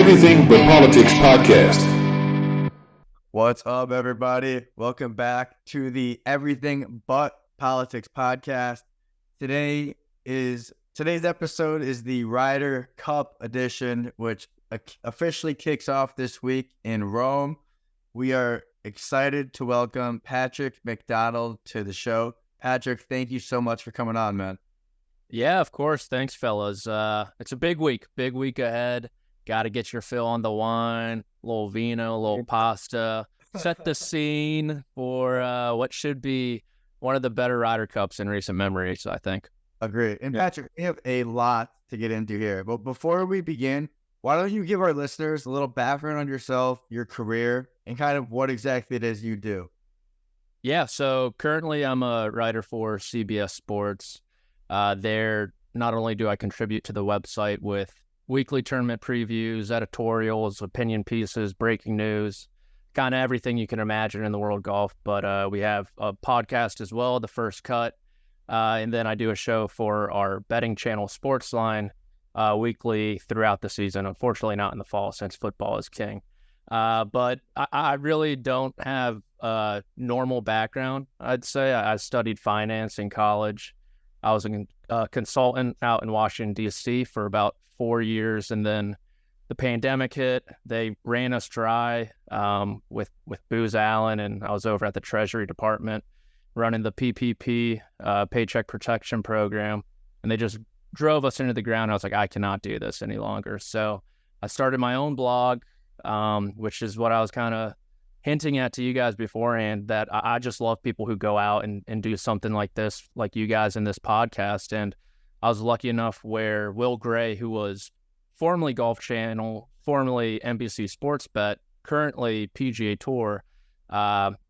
Everything But Politics podcast. What's up, everybody? Welcome back to the Everything But Politics podcast. Today's episode is the Ryder Cup edition, which officially kicks off this week in Rome. We are excited to welcome Patrick McDonald to the show. Patrick, thank you so much for coming on, man. Yeah, of course. Thanks, fellas. It's a big week ahead. Got to get your fill on the wine, a little vino, a little pasta. Set the scene for what should be one of the better Ryder Cups in recent memories, I think. Agreed. And Patrick, we have a lot to get into here. But before we begin, why don't you give our listeners a little background on yourself, your career, and kind of what exactly it is you do? Yeah, so currently I'm a writer for CBS Sports. There, not only do I contribute to the website with weekly tournament previews, editorials, opinion pieces, breaking news, kind of everything you can imagine in the world of golf. But we have a podcast as well, The First Cut. And then I do a show for our betting channel Sportsline weekly throughout the season. Unfortunately, not in the fall since football is king. But I really don't have a normal background, I'd say. I studied finance in college. I was a consultant out in Washington, D.C. for about 4 years, and then the pandemic hit. They ran us dry with Booz Allen, and I was over at the Treasury Department running the PPP, Paycheck Protection Program, and they just drove us into the ground. I was like, I cannot do this any longer. So I started my own blog, which is what I was kind of hinting at to you guys beforehand, that I just love people who go out and do something like this, like you guys in this podcast. And I was lucky enough where Will Gray, who was formerly Golf Channel, formerly NBC Sports Bet, currently PGA Tour,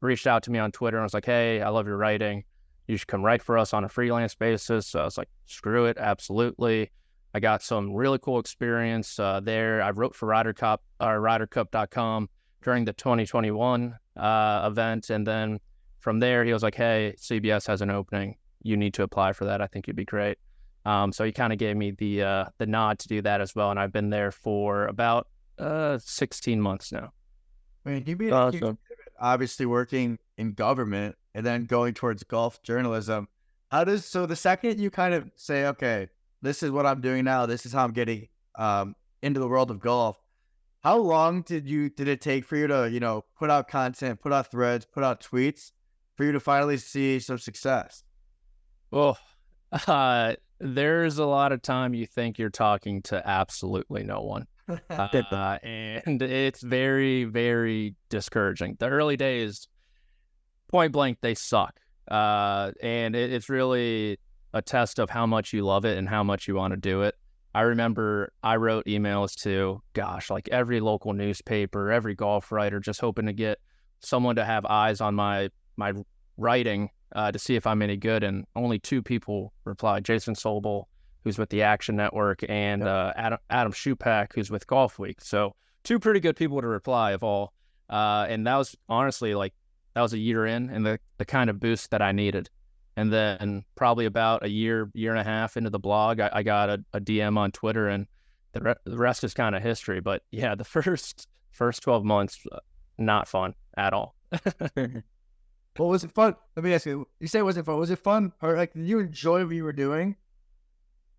reached out to me on Twitter and was like, hey, I love your writing. You should come write for us on a freelance basis. So I was like, screw it, absolutely. I got some really cool experience there. I wrote for Ryder Cup, or RyderCup.com during the 2021 event. And then from there, he was like, hey, CBS has an opening. You need to apply for that. I think you'd be great. So he kind of gave me the nod to do that as well. And I've been there for about 16 months now. I mean, you made a huge pivot, obviously working in government and then going towards golf journalism. So the second you kind of say, okay, this is what I'm doing now, this is how I'm getting into the world of golf, how long did it take for you to, put out content, put out threads, put out tweets for you to finally see some success? Well, there's a lot of time you think you're talking to absolutely no one. And it's very, very discouraging. The early days, point blank, they suck. And it's really a test of how much you love it and how much you want to do it. I remember I wrote emails to, like every local newspaper, every golf writer, just hoping to get someone to have eyes on my writing to see if I'm any good. And only 2 people replied: Jason Sobel, who's with the Action Network, and Adam Schupak, who's with Golf Week. So 2 pretty good people to reply of all. And that was honestly that was a year in, and the kind of boost that I needed. And then probably about a year and a half into the blog, I got a DM on Twitter, and the rest is kind of history. But yeah, the first 12 months, not fun at all. Well, was it fun? Let me ask you. You say was it fun? Was it fun? Or did you enjoy what you were doing?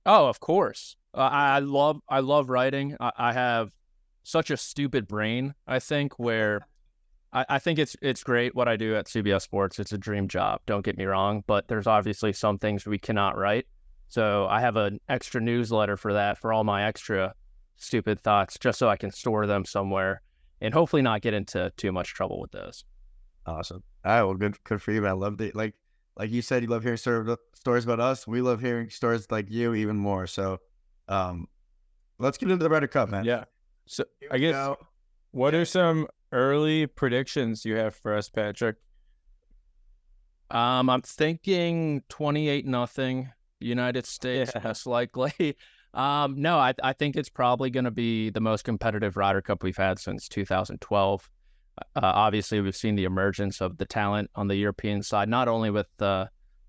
Oh, of course. I love writing. I have such a stupid brain, I think, where I think it's great what I do at CBS Sports. It's a dream job, don't get me wrong, but there's obviously some things we cannot write. So I have an extra newsletter for that, for all my extra stupid thoughts, just so I can store them somewhere and hopefully not get into too much trouble with those. Awesome. All right, well, good for you, man. I love it. Like you said, you love hearing stories about us. We love hearing stories like you even more. So let's get into the Ryder Cup, man. Yeah. So I guess, what are some early predictions you have for us, Patrick? I'm thinking 28-0 United States, most likely. No, I think it's probably going to be the most competitive Ryder Cup we've had since 2012. Obviously, we've seen the emergence of the talent on the European side, not only with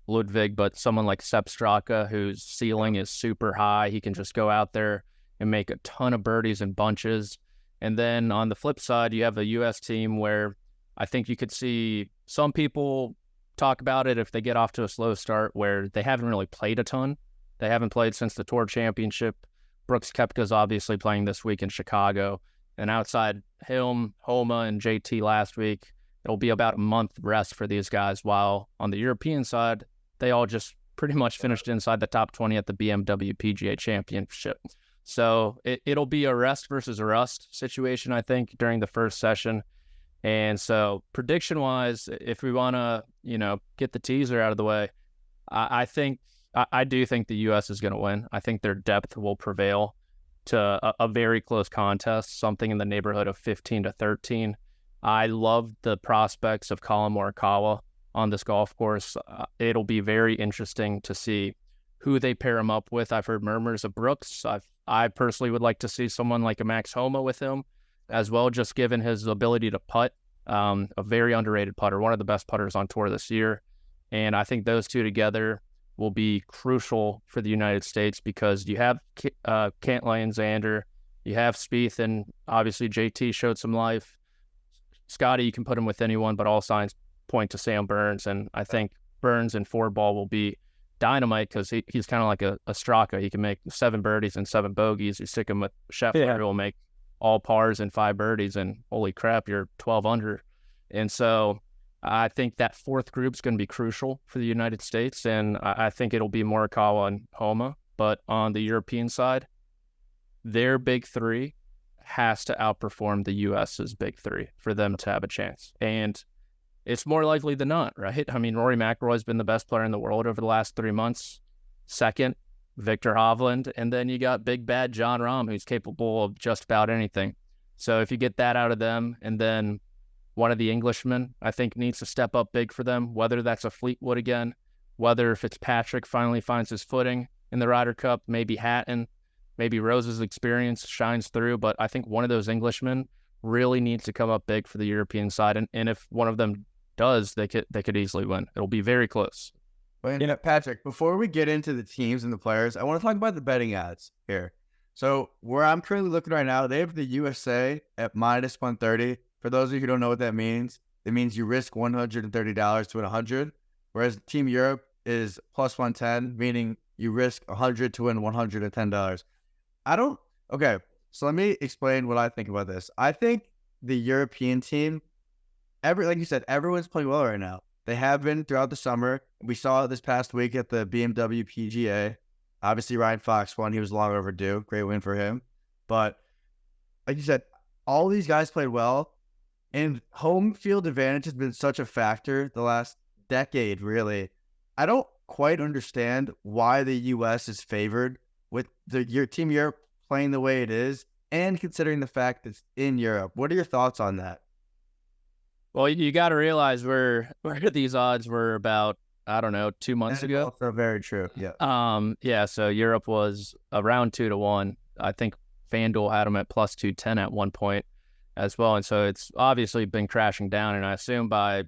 Ludwig, but someone like Sepp Straka, whose ceiling is super high. He can just go out there and make a ton of birdies and bunches. And then on the flip side, you have a U.S. team where I think you could see some people talk about it if they get off to a slow start where they haven't really played a ton. They haven't played since the Tour Championship. Brooks Koepka's obviously playing this week in Chicago. And outside him, Homa, and JT last week, it'll be about a month rest for these guys, while on the European side, they all just pretty much finished inside the top 20 at the BMW PGA Championship. So it'll be a rest versus a rust situation, I think, during the first session. And so prediction-wise, if we want to, get the teaser out of the way, I do think the U.S. is going to win. I think their depth will prevail to a very close contest, something in the neighborhood of 15-13. I love the prospects of Colin Morikawa on this golf course. It'll be very interesting to see who they pair him up with. I've heard murmurs of Brooks. I personally would like to see someone like a Max Homa with him as well, just given his ability to putt. A very underrated putter, one of the best putters on tour this year. And I think those two together will be crucial for the United States because you have Cantlay and Xander, you have Spieth, and obviously JT showed some life. Scotty, you can put him with anyone, but all signs point to Sam Burns, and I think Burns in 4-ball will be dynamite because he's kind of like a Straka. He can make 7 birdies and 7 bogeys. You stick him with Scheffler, who will make all pars and 5 birdies, and holy crap, you're 12 under. And so I think that fourth group is going to be crucial for the United States, and I think it'll be Morikawa and Homa. But on the European side, their big three has to outperform the U.S.'s big three for them to have a chance. And it's more likely than not, right? I mean, Rory McIlroy's been the best player in the world over the last 3 months. Second, Victor Hovland. And then you got big bad Jon Rahm, who's capable of just about anything. So if you get that out of them, and then one of the Englishmen, I think, needs to step up big for them, whether that's a Fleetwood again, whether Fitzpatrick finally finds his footing in the Ryder Cup, maybe Hatton, maybe Rose's experience shines through. But I think one of those Englishmen really needs to come up big for the European side. And if one of them does, they could easily win. It'll be very close. Patrick, before we get into the teams and the players, I want to talk about the betting odds here. So where I'm currently looking right now, they have the USA at -130. For those of you who don't know what that means, it means you risk $130 to win 100, whereas Team Europe is +110, meaning you risk 100 to win $110. Okay, so let me explain what I think about this. I think the European team, like you said, everyone's playing well right now. They have been throughout the summer. We saw it this past week at the BMW PGA. Obviously, Ryan Fox won. He was long overdue. Great win for him. But like you said, all these guys played well. And home field advantage has been such a factor the last decade, really. I don't quite understand why the U.S. is favored with your Team Europe playing the way it is, and considering the fact that it's in Europe. What are your thoughts on that? Well, you got to realize where these odds were about, 2 months ago. Also very true. Yeah. So Europe was around 2-1. I think FanDuel had them at +210 at one point as well. And so it's obviously been crashing down. And I assume by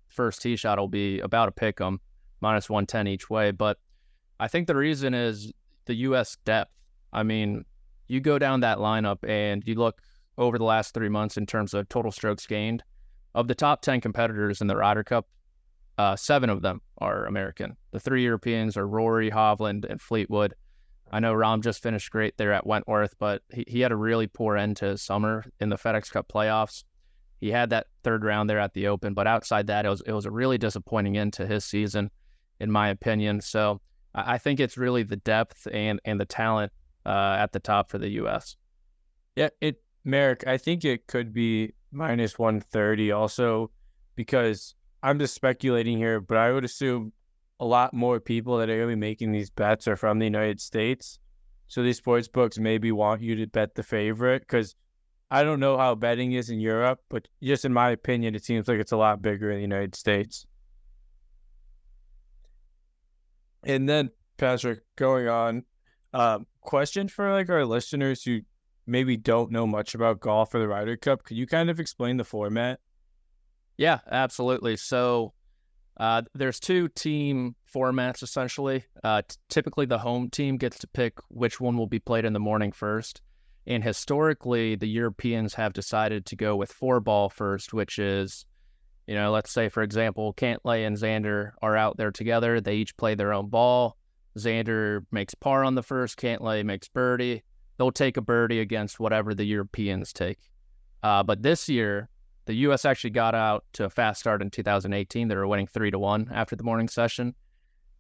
first tee shot, it'll be about a pick 'em, -110 each way. But I think the reason is the U.S. depth. I mean, you go down that lineup and you look over the last 3 months in terms of total strokes gained. Of the top 10 competitors in the Ryder Cup, 7 of them are American. The 3 Europeans are Rory, Hovland, and Fleetwood. I know Rahm just finished great there at Wentworth, but he had a really poor end to his summer in the FedEx Cup playoffs. He had that third round there at the Open, but outside that, it was a really disappointing end to his season, in my opinion. So I think it's really the depth and the talent at the top for the U.S. Yeah, Merrick, I think it could be -130 also, because I'm just speculating here, but I would assume a lot more people that are going to be making these bets are from the United States. So these sports books maybe want you to bet the favorite, because I don't know how betting is in Europe, but just in my opinion, it seems like it's a lot bigger in the United States. And then, Patrick, going on, question for like our listeners who maybe don't know much about golf or the Ryder Cup. Could you kind of explain the format? Yeah, absolutely. So there's 2 team formats, essentially. Typically, the home team gets to pick which one will be played in the morning first. And historically, the Europeans have decided to go with 4-ball first, which is, let's say, for example, Cantlay and Xander are out there together. They each play their own ball. Xander makes par on the first. Cantlay makes birdie. They'll take a birdie against whatever the Europeans take. But this year, the U.S. actually got out to a fast start in 2018. They were winning 3-1 after the morning session.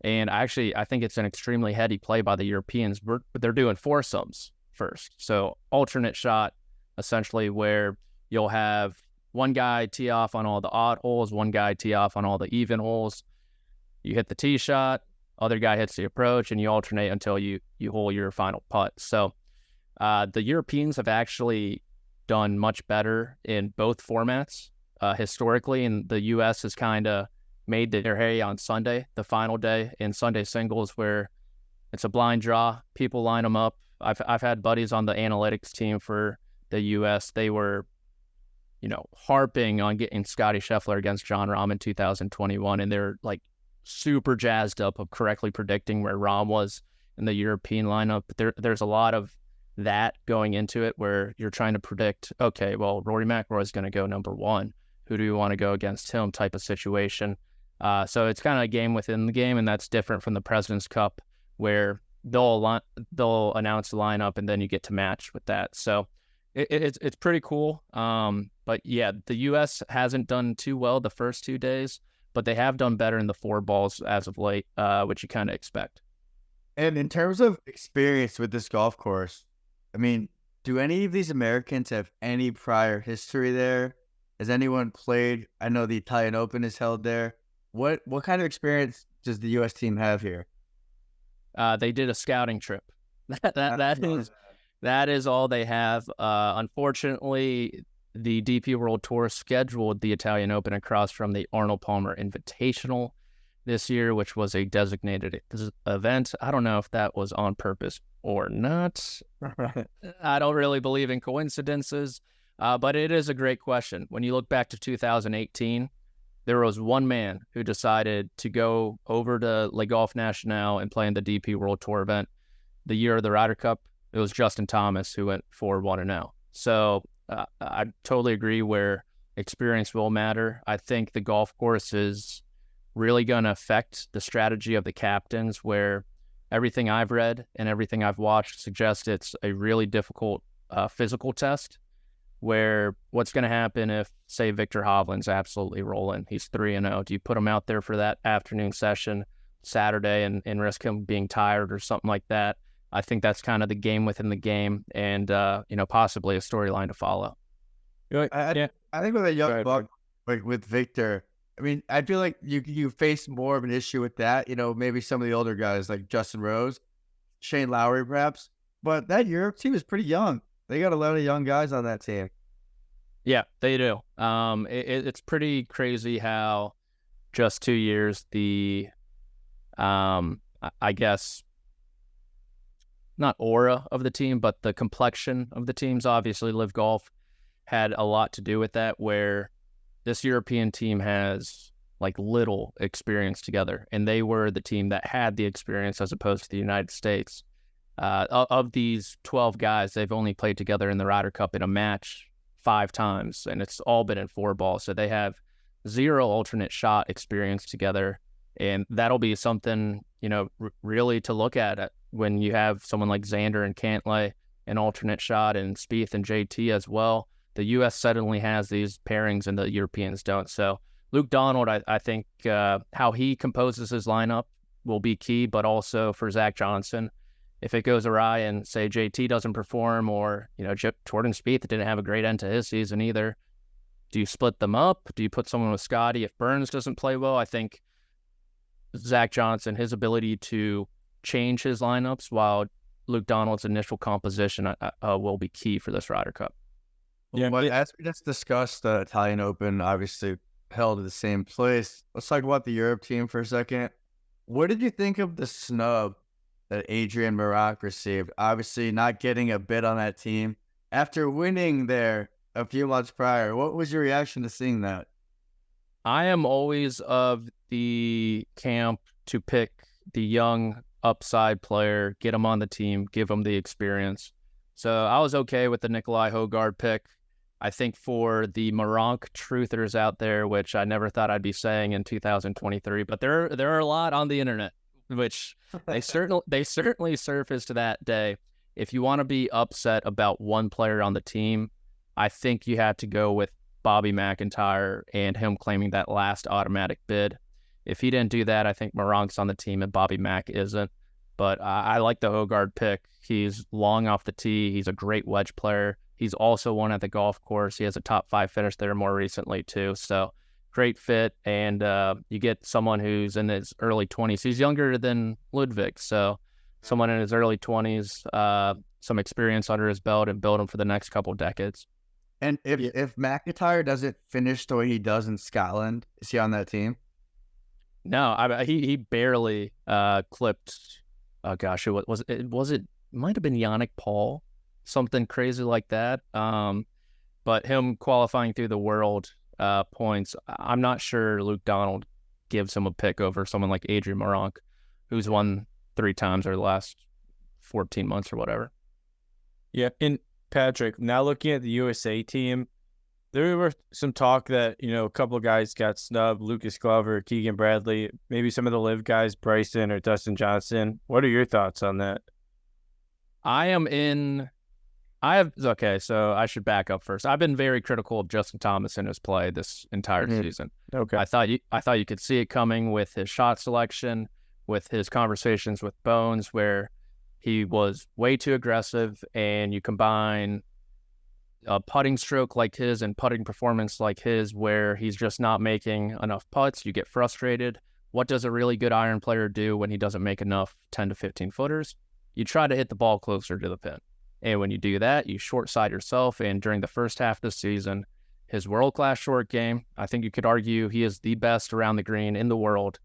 And I think it's an extremely heady play by the Europeans, but they're doing foursomes first. So alternate shot, essentially, where you'll have one guy tee off on all the odd holes, one guy tee off on all the even holes. You hit the tee shot, other guy hits the approach, and you alternate until you hole your final putt. So the Europeans have actually done much better in both formats historically, and the U.S. has kind of made their hay on Sunday, the final day in Sunday singles, where it's a blind draw. People line them up. I've had buddies on the analytics team for the U.S. They were, harping on getting Scotty Scheffler against Jon Rahm in 2021, and they're like super jazzed up of correctly predicting where Rahm was in the European lineup. But there's a lot of that going into it where you're trying to predict, okay, well, Rory McIlroy is going to go number one. Who do you want to go against him type of situation? So it's kind of a game within the game, and that's different from the President's Cup where they'll announce the lineup and then you get to match with that. So it's pretty cool. But yeah, the U.S. hasn't done too well the first 2 days, but they have done better in the 4 balls as of late, which you kind of expect. And in terms of experience with this golf course, I mean, do any of these Americans have any prior history there? Has anyone played? I know the Italian Open is held there. What kind of experience does the U.S. team have here? They did a scouting trip. That is all they have. Unfortunately, the DP World Tour scheduled the Italian Open across from the Arnold Palmer Invitational this year, which was a designated event. I don't know if that was on purpose or not. I don't really believe in coincidences, but it is a great question. When you look back to 2018, there was one man who decided to go over to Le Golf National and play in the DP World Tour event. The year of the Ryder Cup, it was Justin Thomas who went 4-1-0. So I totally agree where experience will matter. I think the golf course is really going to affect the strategy of the captains, where everything I've read and everything I've watched suggests it's a really difficult physical test, where what's going to happen if, say, Victor Hovland's absolutely rolling. He's 3-0. Do you put him out there for that afternoon session Saturday and risk him being tired or something like that? I think that's kind of the game within the game, and possibly a storyline to follow. I think with a young buck like with Victor, I mean, I feel like you face more of an issue with that. Maybe some of the older guys like Justin Rose, Shane Lowry, perhaps. But that Europe team is pretty young. They got a lot of young guys on that team. Yeah, they do. It's pretty crazy how just 2 years the, I guess, not aura of the team, but the complexion of the teams. Obviously, Live Golf had a lot to do with that, where this European team has like little experience together, and they were the team that had the experience as opposed to the United States. Of these 12 guys, they've only played together in the Ryder Cup in a match 5 times, and it's all been in 4 balls. So they have 0 alternate shot experience together, and that'll be something, really to look at when you have someone like Xander and Cantlay, an alternate shot, and Spieth and JT as well. The U.S. suddenly has these pairings and the Europeans don't. So Luke Donald, I think how he composes his lineup will be key, but also for Zach Johnson, if it goes awry and, say, JT doesn't perform, or, Jordan Spieth didn't have a great end to his season either, do you split them up? Do you put someone with Scotty if Burns doesn't play well? I think Zach Johnson, his ability to change his lineups while Luke Donald's initial composition will be key for this Ryder Cup. Yeah, but as we just discussed, the Italian Open obviously held at the same place. Let's talk about the Europe team for a second. What did you think of the snub that Adrian Meronk received? Obviously not getting a bid on that team after winning there a few months prior. What was your reaction to seeing that? I am always of the camp to pick the young upside player, get him on the team, give him the experience. So I was okay with the Nikolai Hogard pick. I think for the Moronk truthers out there, which I never thought I'd be saying in 2023, but there are a lot on the internet, which they certainly surfaced that day. If you want to be upset about one player on the team, I think you had to go with Bobby McIntyre and him claiming that last automatic bid. If he didn't do that, I think Moronk's on the team and Bobby Mack isn't. But I like the Hogard pick. He's long off the tee. He's a great wedge player. He's also won at the golf course. He has a top 5 finish there more recently too. So great fit. And you get someone who's in his early 20s. He's younger than Ludwig. So someone in his early 20s, some experience under his belt and build him for the next couple decades. And if McIntyre doesn't finish the way he does in Scotland, is he on that team? No, he barely clipped. Oh gosh, it might have been Yannick Paul, something crazy like that. But him qualifying through the world points, I'm not sure Luke Donald gives him a pick over someone like Adrian Moronk, who's won 3 times over the last 14 months or whatever. Yeah, and Patrick, now looking at the USA team, there were some talk that, a couple of guys got snubbed, Lucas Glover, Keegan Bradley, maybe some of the live guys, Bryson or Dustin Johnson. What are your thoughts on that? Okay, so I should back up first. I've been very critical of Justin Thomas in his play this entire season. Okay. I thought you could see it coming with his shot selection, with his conversations with Bones, where he was way too aggressive, and you combine a putting stroke like his and putting performance like his, where he's just not making enough putts. You get frustrated. What does a really good iron player do when he doesn't make enough 10 to 15 footers? You try to hit the ball closer to the pin. And when you do that, you short side yourself. And during the first half of the season, his world-class short game, I think you could argue he is the best around the green in the world,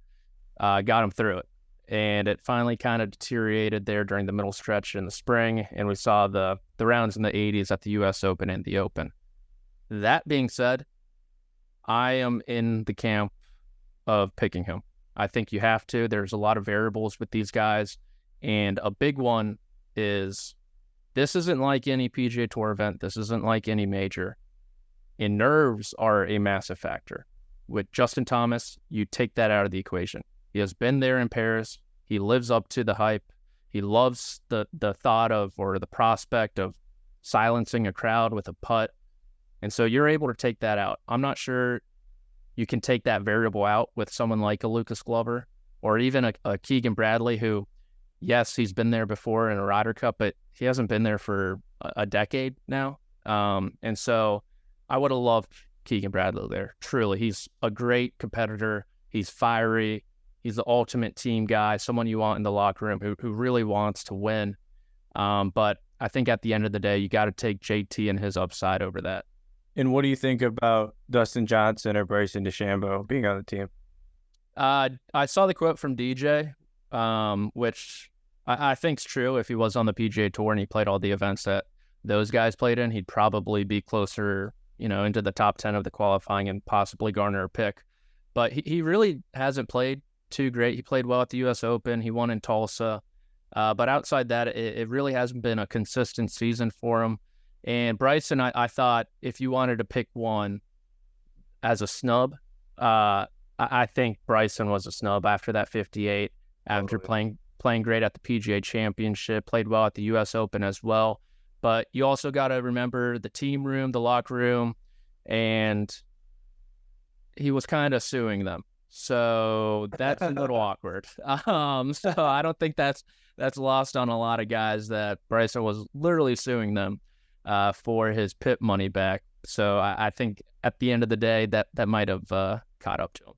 got him through it. And it finally kind of deteriorated there during the middle stretch in the spring, and we saw the rounds in the 80s at the U.S. Open and the Open. That being said, I am in the camp of picking him. I think you have to. There's a lot of variables with these guys, and a big one is this isn't like any PGA Tour event. This isn't like any major. And nerves are a massive factor. With Justin Thomas, you take that out of the equation. He has been there in Paris. He lives up to the hype. He loves the thought of, or the prospect of, silencing a crowd with a putt. And so you're able to take that out. I'm not sure you can take that variable out with someone like a Lucas Glover or even a Keegan Bradley, who, yes, he's been there before in a Ryder Cup, but he hasn't been there for a decade now. And so I would have loved Keegan Bradley there. Truly, he's a great competitor. He's fiery. He's the ultimate team guy, someone you want in the locker room who really wants to win. But I think at the end of the day, you got to take JT and his upside over that. And what do you think about Dustin Johnson or Bryson DeChambeau being on the team? I saw the quote from DJ, which I think's true. If he was on the PGA Tour and he played all the events that those guys played in, he'd probably be closer, into the top 10 of the qualifying and possibly garner a pick. But he really hasn't played too great. He played well at the U.S. Open. He won in Tulsa. But outside that, it really hasn't been a consistent season for him. And Bryson, I thought if you wanted to pick one as a snub, I think Bryson was a snub after that 58, after playing great at the PGA Championship, played well at the U.S. Open as well. But you also got to remember the team room, the locker room, and he was kind of suing them. So that's a little awkward. So I don't think that's lost on a lot of guys that Bryson was literally suing them for his PIP money back. So I think at the end of the day, that might have caught up to him.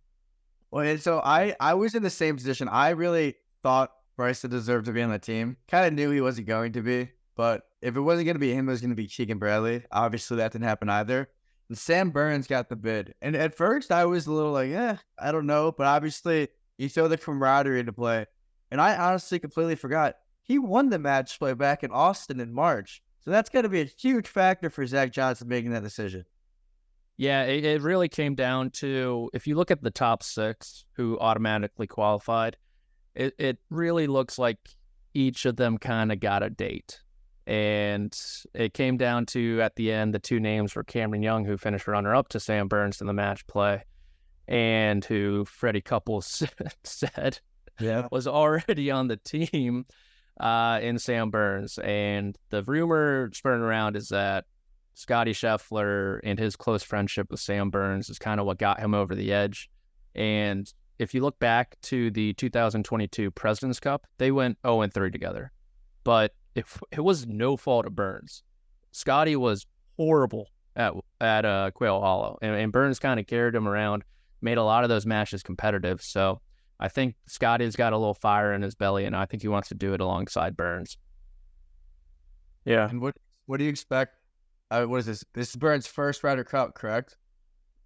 Well, and so I was in the same position. I really thought Bryson deserved to be on the team. Kind of knew he wasn't going to be, but if it wasn't going to be him, it was going to be Keegan Bradley. Obviously, that didn't happen either. And Sam Burns got the bid. And at first, I was a little like, I don't know. But obviously, you throw the camaraderie into play. And I honestly completely forgot. He won the match play back in Austin in March. So that's going to be a huge factor for Zach Johnson making that decision. Yeah, it really came down to, if you look at the top 6 who automatically qualified, it really looks like each of them kind of got a date. And it came down to, at the end, the two names were Cameron Young, who finished runner-up to Sam Burns in the match play, and who Freddie Couples said was already on the team in Sam Burns. And the rumor spurring around is that Scotty Scheffler and his close friendship with Sam Burns is kind of what got him over the edge. And if you look back to the 2022 President's Cup, they went 0-3 together. But it was no fault of Burns. Scotty was horrible at Quail Hollow, and Burns kind of carried him around, made a lot of those matches competitive. So I think Scotty's got a little fire in his belly, and I think he wants to do it alongside Burns. Yeah. And what do you expect? What is this? This is Burns' first Ryder Cup, correct?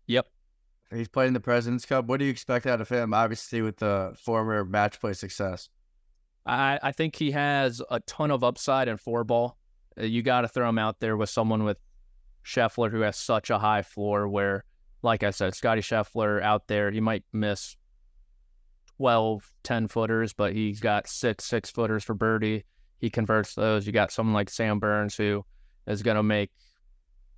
Yep. He's played in the President's Cup. What do you expect out of him, obviously, with the former match play success? I think he has a ton of upside in 4-ball. You got to throw him out there with someone with Scheffler who has such a high floor where, like I said, Scotty Scheffler out there, he might miss 12 10-footers, but he's got 6-footers for birdie. He converts those. You got someone like Sam Burns who is going to make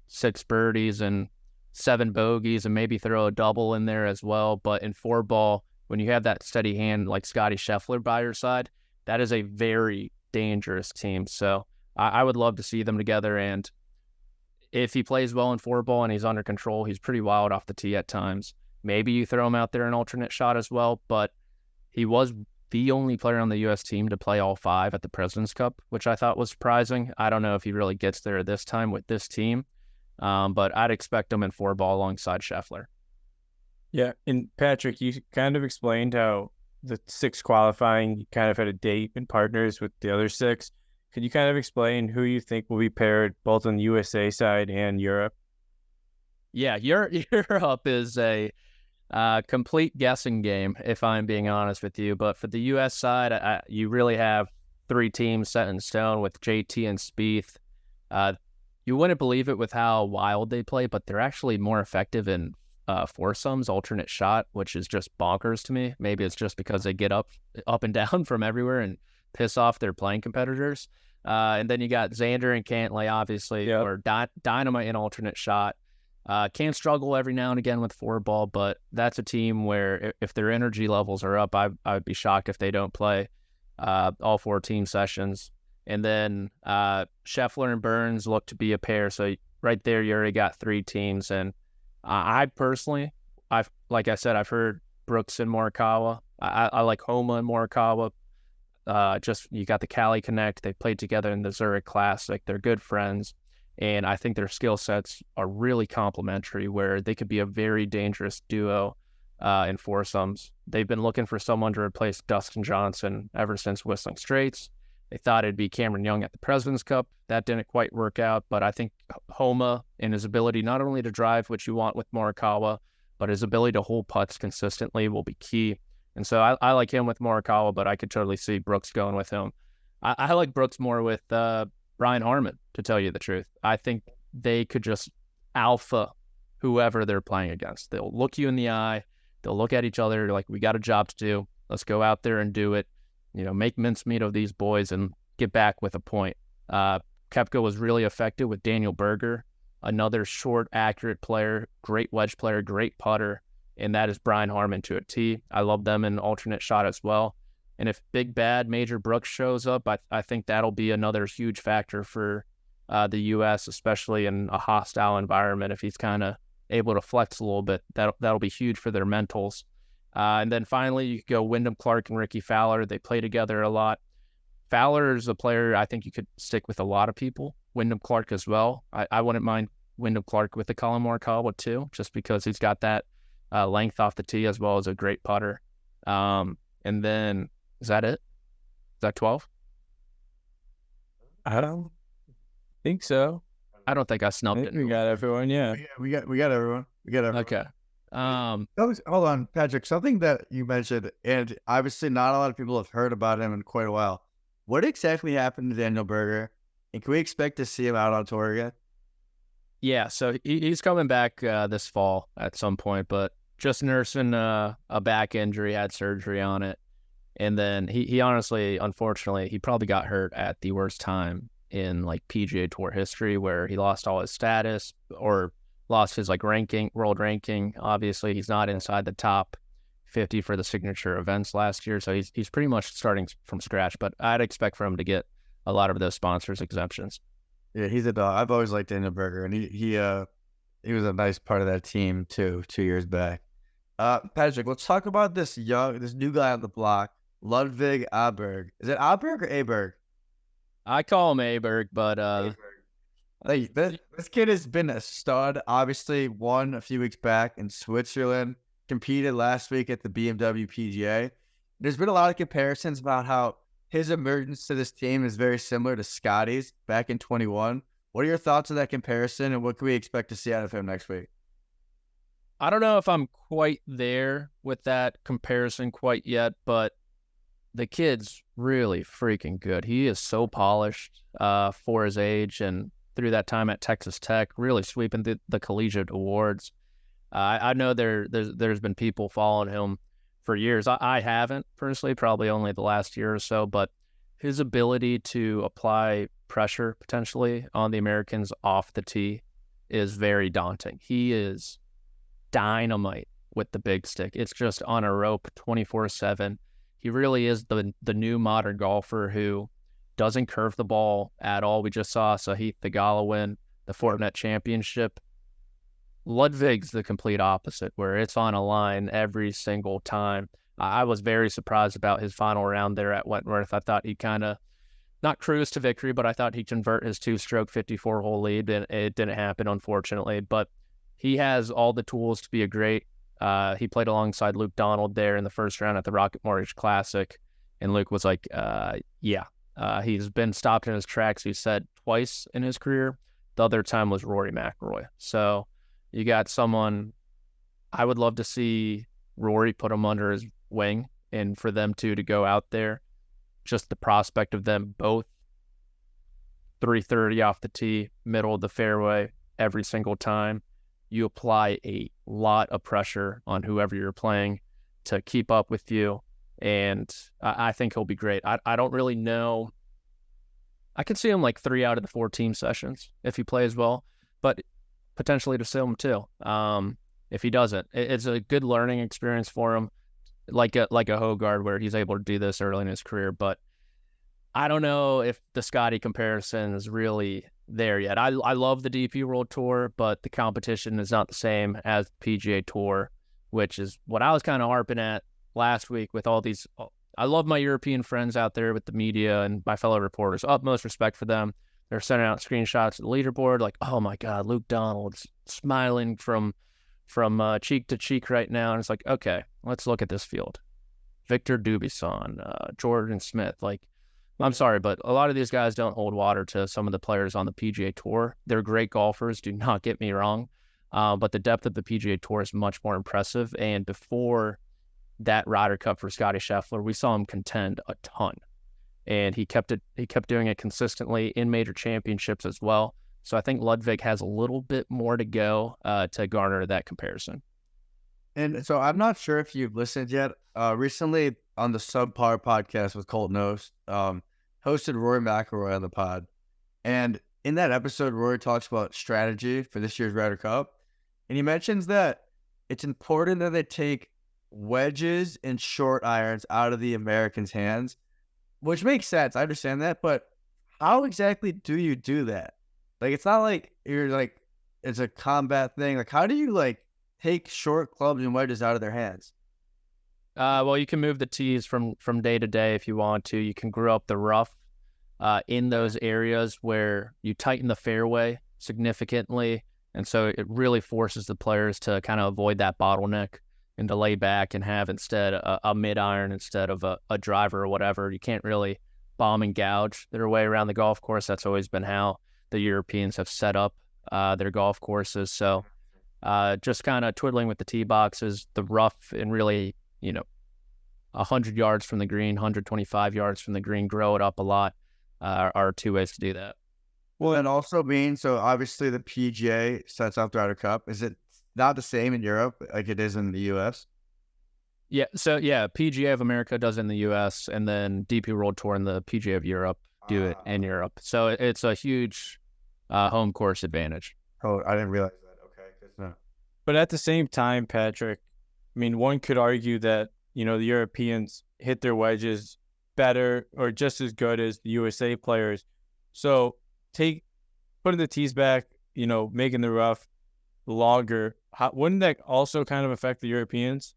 6 birdies and 7 bogeys and maybe throw a double in there as well. But in 4-ball, when you have that steady hand like Scotty Scheffler by your side, that is a very dangerous team. So I would love to see them together. And if he plays well in 4-ball and he's under control, he's pretty wild off the tee at times. Maybe you throw him out there an alternate shot as well. But he was the only player on the U.S. team to play all 5 at the President's Cup, which I thought was surprising. I don't know if he really gets there this time with this team, but I'd expect him in 4-ball alongside Scheffler. Yeah, and Patrick, you kind of explained how the 6 qualifying, you kind of had a date and partners with the other 6. Could you kind of explain who you think will be paired both on the USA side and Europe? Yeah, Europe is a complete guessing game, if I'm being honest with you. But for the U.S. side, you really have 3 teams set in stone with JT and Spieth. You wouldn't believe it with how wild they play, but they're actually more effective in foursomes, alternate shot, which is just bonkers to me. Maybe it's just because they get up and down from everywhere and piss off their playing competitors. And then you got Xander and Cantlay, obviously, or dynamite in alternate shot. Can struggle every now and again with 4-ball, but that's a team where if their energy levels are up, I would be shocked if they don't play all 4 team sessions. And then Scheffler and Burns look to be a pair. So right there, you already got 3 teams. And I personally, like I said, I've heard Brooks and Morikawa. I like Homa and Morikawa. Just you got the Cali Connect. They played together in the Zurich Classic. They're good friends. And I think their skill sets are really complementary where they could be a very dangerous duo in foursomes. They've been looking for someone to replace Dustin Johnson ever since Whistling Straits. They thought it'd be Cameron Young at the President's Cup. That didn't quite work out, but I think Homa and his ability not only to drive what you want with Morikawa, but his ability to hold putts consistently will be key. And so I like him with Morikawa, but I could totally see Brooks going with him. I like Brooks more with Brian Harman, to tell you the truth. I think they could just alpha whoever they're playing against. They'll look you in the eye. They'll look at each other like, we got a job to do. Let's go out there and do it. Make mincemeat of these boys and get back with a point. Koepka was really effective with Daniel Berger, another short, accurate player, great wedge player, great putter, and that is Brian Harman to a T. I love them in alternate shot as well. And if Big Bad Major Brooks shows up, I think that'll be another huge factor for the U.S., especially in a hostile environment. If he's kind of able to flex a little bit, that'll be huge for their mentals. And then finally, you could go Wyndham Clark and Ricky Fowler. They play together a lot. Fowler is a player I think you could stick with a lot of people. Wyndham Clark as well. I wouldn't mind Wyndham Clark with the Colin Morikawa too, just because he's got that length off the tee as well as a great putter. And then, is that it? Is that 12? I don't think so. I don't think I snubbed it. We got everyone, yeah. We got everyone. We got everyone. Okay. Hold on, Patrick. Something that you mentioned, and obviously not a lot of people have heard about him in quite a while. What exactly happened to Daniel Berger? And can we expect to see him out on tour again? Yeah, so he's coming back this fall at some point, but just nursing a back injury, had surgery on it. And then he honestly, unfortunately, he probably got hurt at the worst time in like PGA Tour history, where he lost all his status or lost his like world ranking. Obviously, he's not inside the top 50 for the signature events last year, so he's pretty much starting from scratch. But I'd expect for him to get a lot of those sponsors exemptions. Yeah, he's a dog. I've always liked Daniel Berger, and he was a nice part of that team too 2 years back. Patrick, let's talk about this new guy on the block, Ludwig Aberg. Is it Aberg or Aberg? I call him Aberg, but Like, this kid has been a stud. Obviously, won a few weeks back in Switzerland, competed last week at the BMW PGA. There's been a lot of comparisons about how his emergence to this team is very similar to Scotty's back in 21. What are your thoughts on that comparison, and what can we expect to see out of him next week? I don't know if I'm quite there with that comparison quite yet, but the kid's really freaking good. He is so polished for his age, and through that time at Texas Tech, really sweeping the collegiate awards. I know there's been people following him for years. I haven't personally, probably only the last year or so, but his ability to apply pressure potentially on the Americans off the tee is very daunting. He is dynamite with the big stick. It's just on a rope 24/7. He really is the new modern golfer who doesn't curve the ball at all. We just saw Sahith Theegala win the Fortinet Championship. Ludwig's the complete opposite, where it's on a line every single time. I was very surprised about his final round there at Wentworth. I thought he kind of, not cruise to victory, but I thought he'd convert his 2-stroke 54-hole lead, and it didn't happen, unfortunately. But he has all the tools to be a great. He played alongside Luke Donald there in the first round at the Rocket Mortgage Classic, and Luke was like, he's been stopped in his tracks, he said, twice in his career. The other time was Rory McIlroy. So you got someone, I would love to see Rory put him under his wing, and for them two to go out there, just the prospect of them both 330 off the tee, middle of the fairway every single time. You apply a lot of pressure on whoever you're playing to keep up with you, and I think he'll be great. I don't really know. I could see him like 3 out of the 4 team sessions if he plays well, but potentially to Silm too. If he doesn't, it's a good learning experience for him, like a Hogard, where he's able to do this early in his career. But I don't know if the Scotty comparison is really there yet. I love the DP World Tour, but the competition is not the same as the PGA Tour, which is what I was kind of harping at last week with all these. I love my European friends out there with the media and my fellow reporters. Utmost respect for them. They're sending out screenshots of the leaderboard like, oh my God, Luke Donald's smiling from cheek to cheek right now. And it's like, okay, let's look at this field. Victor Dubuisson, Jordan Smith. Like, I'm sorry, but a lot of these guys don't hold water to some of the players on the PGA Tour. They're great golfers, do not get me wrong. But the depth of the PGA Tour is much more impressive. And before that Ryder Cup for Scotty Scheffler, we saw him contend a ton. And he kept doing it consistently in major championships as well. So I think Ludwig has a little bit more to go to garner that comparison. And so I'm not sure if you've listened yet. Recently on the Subpar podcast with Colton Oast, hosted Rory McIlroy on the pod. And in that episode, Rory talks about strategy for this year's Ryder Cup. And he mentions that it's important that they take wedges and short irons out of the Americans' hands, which makes sense. I understand that. But how exactly do you do that? Like, it's not like you're like, it's a combat thing. Like, how do you like take short clubs and wedges out of their hands? Well, you can move the tees from day to day if you want to. You can grow up the rough in those areas where you tighten the fairway significantly. And so it really forces the players to kind of avoid that bottleneck and to lay back and have instead a mid iron instead of a driver or whatever. You can't really bomb and gouge their way around the golf course. That's always been how the Europeans have set up their golf courses. So just kind of twiddling with the tee boxes, the rough, and really, 100 yards from the green, 125 yards from the green, grow it up a lot are two ways to do that. Well, and also means, so obviously the PGA sets up the Ryder Cup. Is it not the same in Europe like it is in the U.S.? Yeah, so PGA of America does in the U.S., and then DP World Tour and the PGA of Europe do it in Europe. So it's a huge home course advantage. Oh, I didn't realize that. Okay. No. But at the same time, Patrick, I mean, one could argue that, the Europeans hit their wedges better or just as good as the USA players. So putting the tees back, making the rough longer, wouldn't that also kind of affect the Europeans?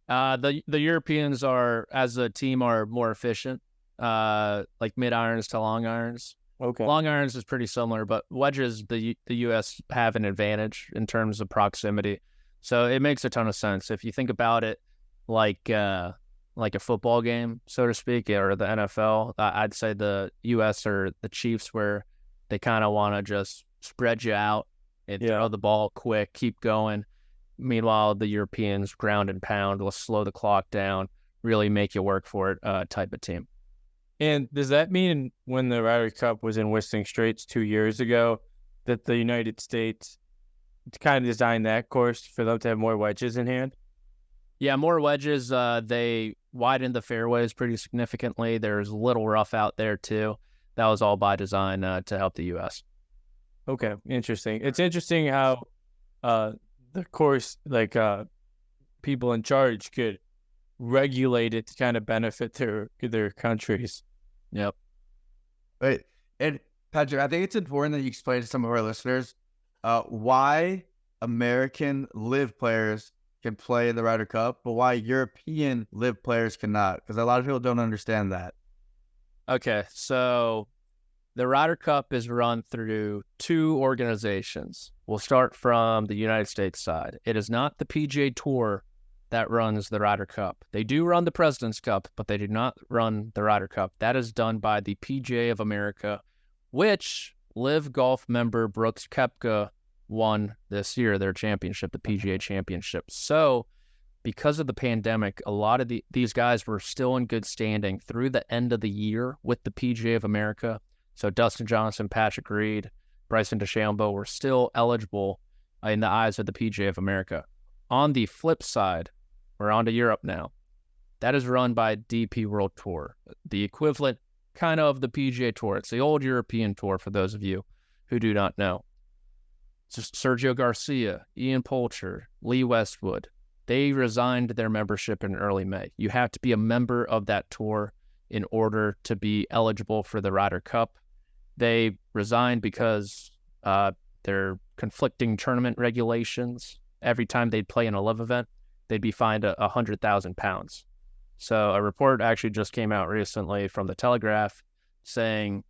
The Europeans as a team are more efficient, like mid irons to long irons. Okay. Long irons is pretty similar, but wedges, the U.S. have an advantage in terms of proximity. So it makes a ton of sense. If you think about it like a football game, so to speak, or the NFL, I'd say the U.S. or the Chiefs, where they kind of want to just spread you out and throw the ball quick, keep going. Meanwhile, the Europeans ground and pound, will slow the clock down, really make you work for it type of team. And does that mean when the Ryder Cup was in Whistling Straits 2 years ago that the United States kind of designed that course for them to have more wedges in hand? Yeah, more wedges. They widened the fairways pretty significantly. There's a little rough out there too. That was all by design to help the U.S. Okay, interesting. It's interesting how the course, people in charge could regulate it to kind of benefit their countries. Yep. Right. And Patrick, I think it's important that you explain to some of our listeners why American live players can play in the Ryder Cup, but why European live players cannot, because a lot of people don't understand that. Okay, so the Ryder Cup is run through two organizations. We'll start from the United States side. It is not the PGA Tour that runs the Ryder Cup. They do run the President's Cup, but they do not run the Ryder Cup. That is done by the PGA of America, which Live Golf member Brooks Koepka won this year, their championship, the PGA Championship. So because of the pandemic, a lot of these guys were still in good standing through the end of the year with the PGA of America. So Dustin Johnson, Patrick Reed, Bryson DeChambeau were still eligible in the eyes of the PGA of America. On the flip side, we're on to Europe now. That is run by DP World Tour, the equivalent kind of the PGA Tour. It's the old European Tour for those of you who do not know. Sergio Garcia, Ian Poulter, Lee Westwood, they resigned their membership in early May. You have to be a member of that tour in order to be eligible for the Ryder Cup. They resigned because their conflicting tournament regulations. Every time they'd play in a live event, they'd be fined £100,000. So a report actually just came out recently from the Telegraph saying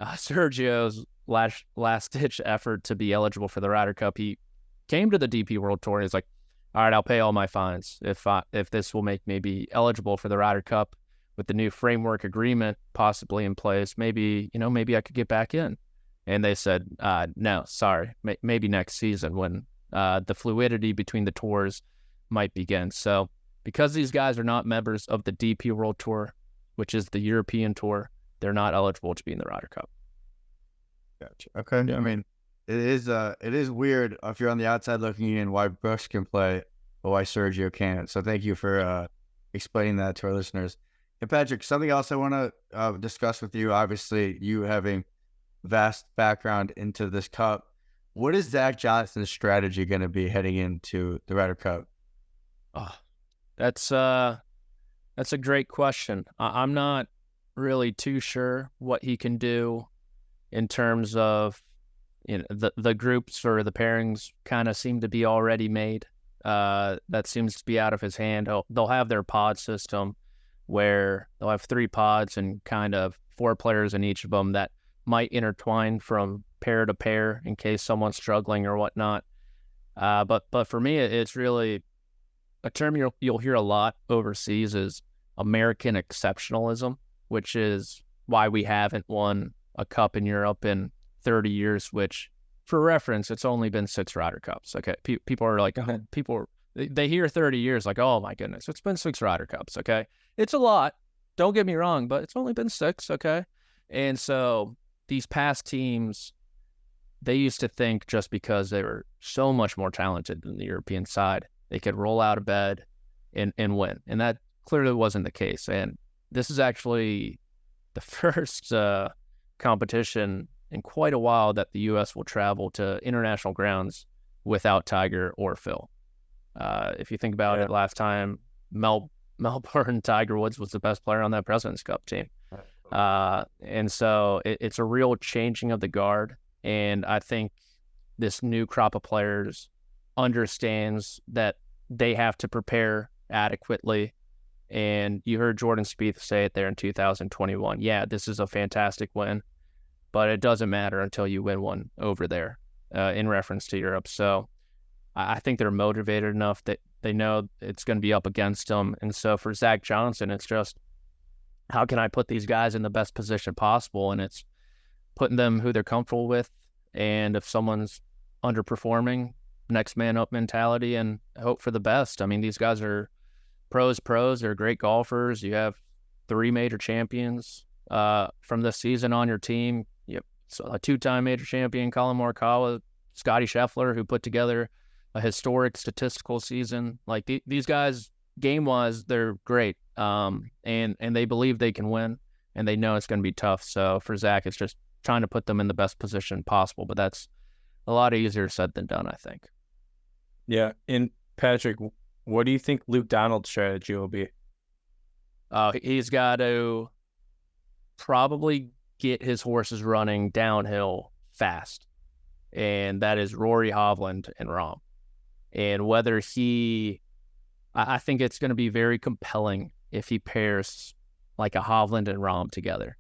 Sergio's last-ditch effort to be eligible for the Ryder Cup, he came to the DP World Tour and he's like, all right, I'll pay all my fines if this will make me be eligible for the Ryder Cup with the new framework agreement possibly in place. Maybe I could get back in. And they said, no, sorry, maybe next season when the fluidity between the tours might begin. So because these guys are not members of the DP World Tour, which is the European Tour, they're not eligible to be in the Ryder Cup. Gotcha. Okay. Yeah. I mean, it is weird if you're on the outside looking in why Brooks can play, but why Sergio can't. So thank you for explaining that to our listeners. And Patrick, something else I want to discuss with you, obviously you having vast background into this cup. What is Zach Johnson's strategy going to be heading into the Ryder Cup? Oh, that's a great question. I'm not really too sure what he can do in terms of, the groups or the pairings kind of seem to be already made. That seems to be out of his hand. They'll have their pod system where they'll have 3 pods and kind of 4 players in each of them that might intertwine from pair to pair in case someone's struggling or whatnot. But for me, it's really a term you'll hear a lot overseas is American exceptionalism, which is why we haven't won a cup in Europe in 30 years, which for reference, it's only been 6 Ryder Cups. Okay. People are like, they hear 30 years like, oh my goodness, it's been 6 Ryder Cups. Okay. It's a lot. Don't get me wrong, but it's only been 6. Okay. And so these past teams, they used to think just because they were so much more talented than the European side, they could roll out of bed and win. And that clearly wasn't the case. And this is actually the first competition in quite a while that the U.S. will travel to international grounds without Tiger or Phil. If you think about it, last time Melbourne, Tiger Woods was the best player on that President's Cup team. And so it's a real changing of the guard. And I think this new crop of players understands that they have to prepare adequately. And you heard Jordan Spieth say it there in 2021. Yeah, this is a fantastic win, but it doesn't matter until you win one over there, in reference to Europe. So I think they're motivated enough that they know it's going to be up against them. And so for Zach Johnson, it's just, how can I put these guys in the best position possible? And it's putting them who they're comfortable with. And if someone's underperforming, next man up mentality and hope for the best. I mean, these guys are pros. They're great golfers. You have 3 major champions from this season on your team. You have a 2-time major champion, Colin Morikawa, Scotty Scheffler, who put together a historic statistical season. Like these guys, game-wise, they're great. And they believe they can win, and they know it's going to be tough. So for Zach, it's just trying to put them in the best position possible. But that's a lot easier said than done, I think. Yeah. And Patrick, what do you think Luke Donald's strategy will be? He's got to probably get his horses running downhill fast. And that is Rory, Hovland, and Rahm. And whether I think it's going to be very compelling if he pairs like a Hovland and Rahm together.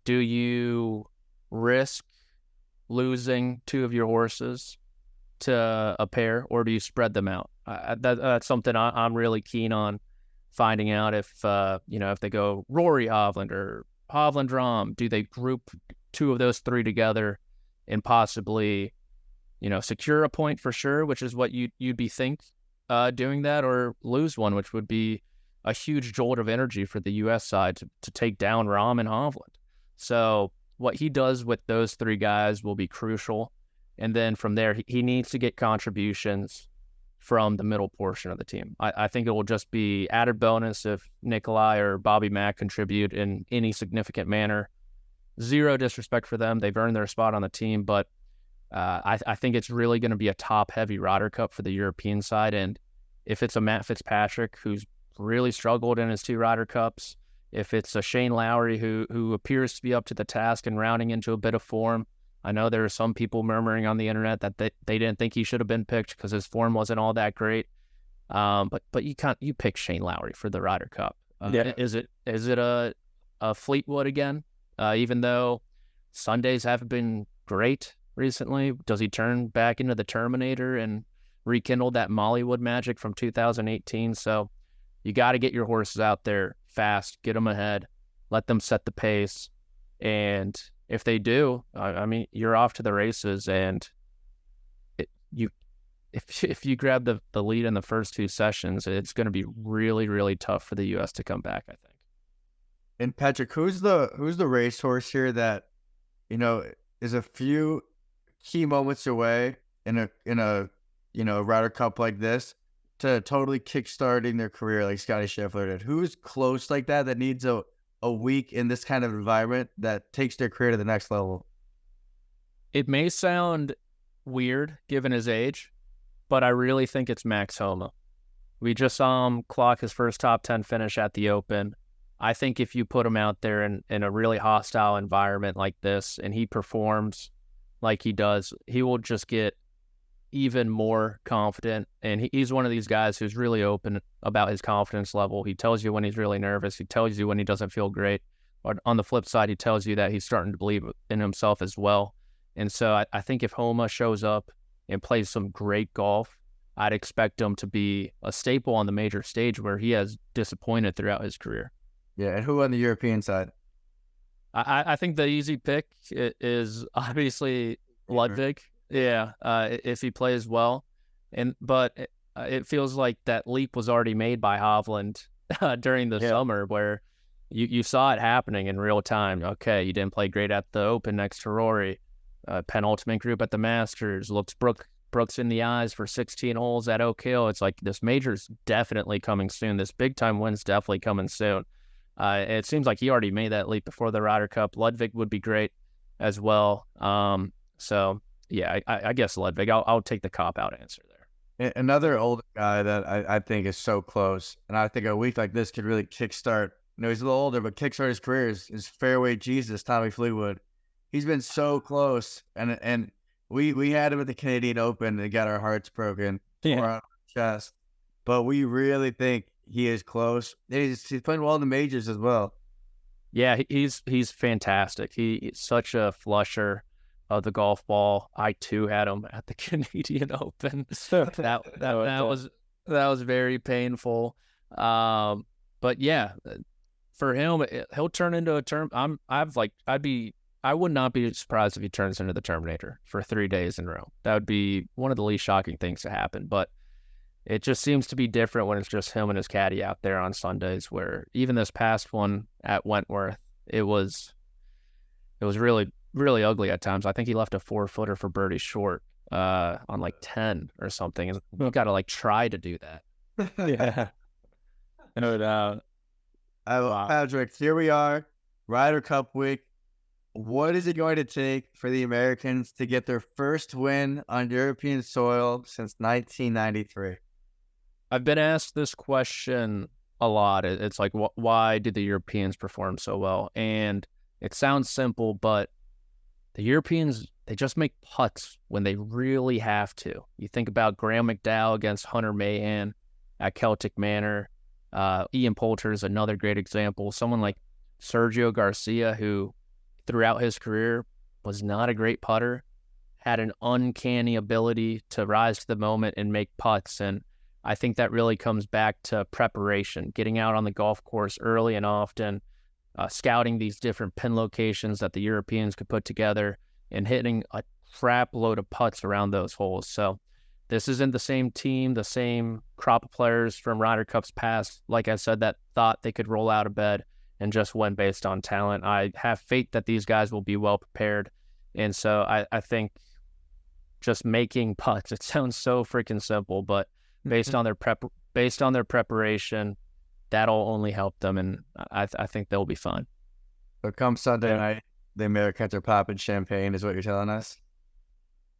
Do you risk losing 2 of your horses to a pair, or do you spread them out? That's something I'm really keen on finding out. If if they go Rory Hovland or Hovland Rahm, do they group 2 of those 3 together and possibly secure a point for sure, which is what you'd be doing that, or lose one, which would be a huge jolt of energy for the U.S. side to take down Rahm and Hovland. So what he does with those 3 guys will be crucial. And then from there, he needs to get contributions from the middle portion of the team. I think it will just be added bonus if Nikolai or Bobby Mack contribute in any significant manner. Zero disrespect for them. They've earned their spot on the team, but I think it's really going to be a top-heavy Ryder Cup for the European side. And if it's a Matt Fitzpatrick, who's really struggled in his 2 Ryder Cups, if it's a Shane Lowry who appears to be up to the task and rounding into a bit of form, I know there are some people murmuring on the internet that they didn't think he should have been picked because his form wasn't all that great. But you pick Shane Lowry for the Ryder Cup. Is it a Fleetwood again? Even though Sundays haven't been great recently, does he turn back into the Terminator and rekindle that Mollywood magic from 2018? So you got to get your horses out there fast, get them ahead, let them set the pace, and if they do, I mean, you're off to the races. And if you grab the lead in the first 2 sessions, it's going to be really, really tough for the U.S. to come back, I think. And Patrick, who's the racehorse here that is a few key moments away in a Ryder Cup like this to totally kickstarting their career like Scotty Scheffler did? Who's close like that needs a week in this kind of environment that takes their career to the next level? It may sound weird given his age, but I really think it's Max Homa. We just saw him clock his first top 10 finish at the Open. I think if you put him out there in a really hostile environment like this and he performs like he does, he will just get even more confident. And he's one of these guys who's really open about his confidence level. He tells you when he's really nervous. He tells you when he doesn't feel great. Or on the flip side, he tells you that he's starting to believe in himself as well. And so I think if Homa shows up and plays some great golf, I'd expect him to be a staple on the major stage where he has disappointed throughout his career. Yeah, and who on the European side? I think the easy pick is obviously Ludwig. Yeah, if he plays well, but it feels like that leap was already made by Hovland during the summer, where you saw it happening in real time. Okay, you didn't play great at the Open next to Rory, penultimate group at the Masters, looks Brooks in the eyes for 16 holes at Oak Hill. It's like this major's definitely coming soon. This big time win's definitely coming soon. It seems like he already made that leap before the Ryder Cup. Ludwig would be great as well. So yeah, I guess Ludwig. I'll take the cop-out answer there. Another older guy that I think is so close, and I think a week like this could really kickstart. He's a little older, but kickstart his career is fairway Jesus, Tommy Fleetwood. He's been so close, and we had him at the Canadian Open and got our hearts broken for our chest. But we really think he is close. He's playing well in the majors as well. Yeah, he's fantastic. He's such a flusher of the golf ball. I too had him at the Canadian Open. that was very painful. But yeah, for him, he'll turn into a term. I would not be surprised if he turns into the Terminator for 3 days in a row. That would be one of the least shocking things to happen. But it just seems to be different when it's just him and his caddy out there on Sundays, where even this past one at Wentworth, it was really, really ugly at times. I think he left a 4-footer for birdie short on like 10 or something. And you've got to like try to do that. Yeah. No doubt. Patrick, here we are, Ryder Cup week. What is it going to take for the Americans to get their first win on European soil since 1993? I've been asked this question a lot. It's like, why did the Europeans perform so well? And it sounds simple, but the Europeans, they just make putts when they really have to. You think about Graham McDowell against Hunter Mahan at Celtic Manor. Ian Poulter is another great example. Someone like Sergio Garcia, who throughout his career was not a great putter, had an uncanny ability to rise to the moment and make putts. And I think that really comes back to preparation, getting out on the golf course early and often, scouting these different pin locations that the Europeans could put together and hitting a crap load of putts around those holes. So this isn't the same team, the same crop of players from Ryder Cups past, like I said, that thought they could roll out of bed and just win based on talent. I have faith that these guys will be well prepared. And so I think just making putts, it sounds so freaking simple, but based on their preparation, that'll only help them, and I think they'll be fine. But come Sunday night, the Americans are popping champagne, is what you're telling us?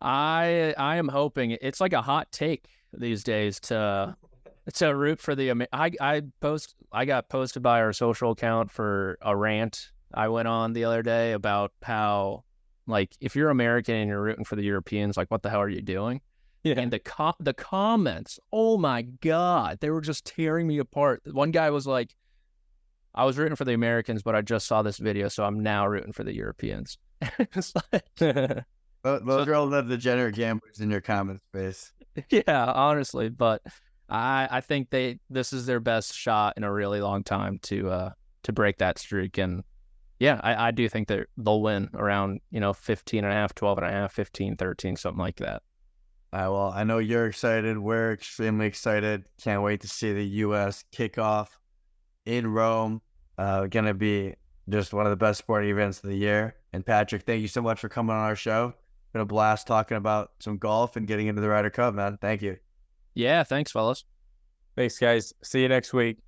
I am hoping. It's like a hot take these days to root for the. I got posted by our social account for a rant I went on the other day about how, like, if you're American and you're rooting for the Europeans, like, what the hell are you doing? Yeah. And the comments, oh my God, they were just tearing me apart. One guy was like, I was rooting for the Americans, but I just saw this video, so I'm now rooting for the Europeans. It's like, those are all the degenerate gamblers in your comment space. Yeah, honestly, but I think this is their best shot in a really long time to break that streak. And yeah, I do think that they'll win around, 15.5, 12.5, 15, 13, something like that. Well, I know you're excited. We're extremely excited. Can't wait to see the U.S. kickoff in Rome. Going to be just one of the best sporting events of the year. And Patrick, thank you so much for coming on our show. Been a blast talking about some golf and getting into the Ryder Cup, man. Thank you. Yeah, thanks, fellas. Thanks, guys. See you next week.